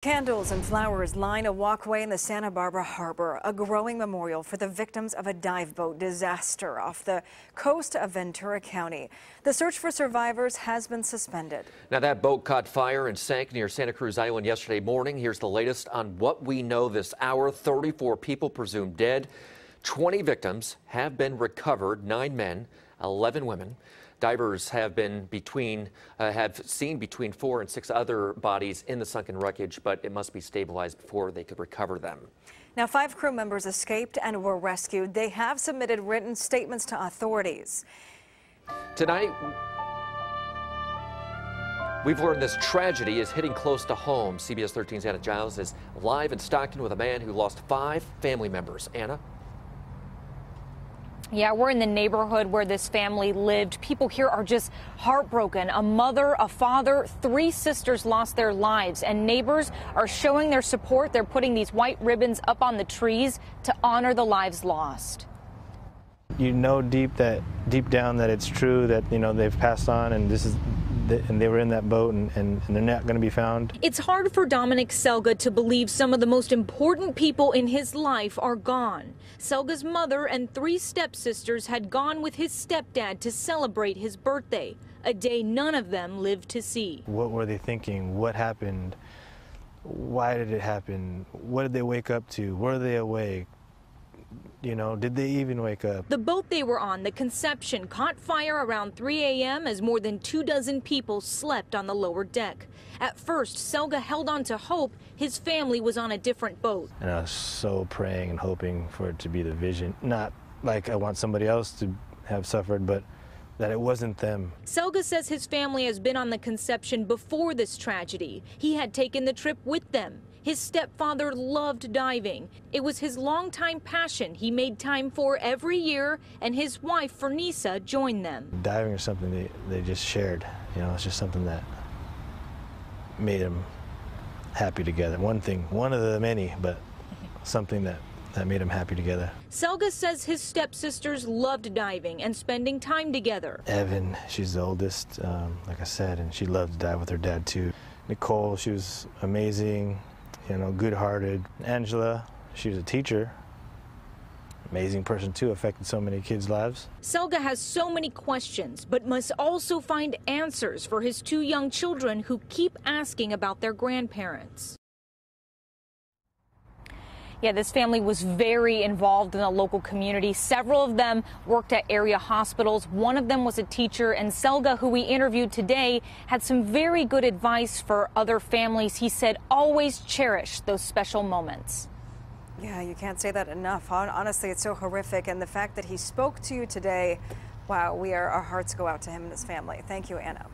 Candles and flowers line a walkway in the Santa Barbara Harbor, a growing memorial for the victims of a dive boat disaster off the coast of Ventura County. The search for survivors has been suspended. Now, that boat caught fire and sank near Santa Cruz Island yesterday morning. Here's the latest on what we know this hour. 34 people presumed dead. 20 victims have been recovered, 9 men, 11 women. Divers have seen between 4 and 6 other bodies in the sunken wreckage, but it must be stabilized before they could recover them. Now, 5 crew members escaped and were rescued. They have submitted written statements to authorities. Tonight, we've learned this tragedy is hitting close to home. CBS 13's Anna Giles is live in Stockton with a man who lost 5 family members. Anna? Yeah, we're in the neighborhood where this family lived. People here are just heartbroken. A mother, a father, 3 sisters lost their lives, and neighbors are showing their support. They're putting these white ribbons up on the trees to honor the lives lost. You know deep down that it's true that, you know, they've passed on and they were in that boat and they're not going to be found. It's hard for Dominic Selga to believe some of the most important people in his life are gone. Selga's mother and 3 stepsisters had gone with his stepdad to celebrate his birthday, a day none of them lived to see. What were they thinking? What happened? Why did it happen? What did they wake up to? Were they awake? You know, did they even wake up? The boat they were on, the Conception, caught fire around 3 a.m. as more than 24 people slept on the lower deck. At first, Selga held on to hope his family was on a different boat. And I was so praying and hoping for it to be the vision. Not like I want somebody else to have suffered, but that it wasn't them. Selga says his family has been on the Conception before this tragedy. He had taken the trip with them. His stepfather loved diving. It was his longtime passion he made time for every year, and his wife, Fernisa, joined them. Diving is something they just shared. You know, it's just something that made them happy together. One thing, one of the many, but something that made them happy together. Selga says his stepsisters loved diving and spending time together. Evan, she's the oldest, like I said, and she loved to dive with her dad too. Nicole, she was amazing. You know, good-hearted. Angela, she was a teacher. Amazing person, too, affected so many kids' lives. Selga has so many questions, but must also find answers for his 2 young children who keep asking about their grandparents. Yeah, this family was very involved in the local community. Several of them worked at area hospitals. One of them was a teacher, and Selga, who we interviewed today, had some very good advice for other families. He said, always cherish those special moments. Yeah, you can't say that enough. Honestly, it's so horrific. And the fact that he spoke to you today, wow, our hearts go out to him and his family. Thank you, Anna.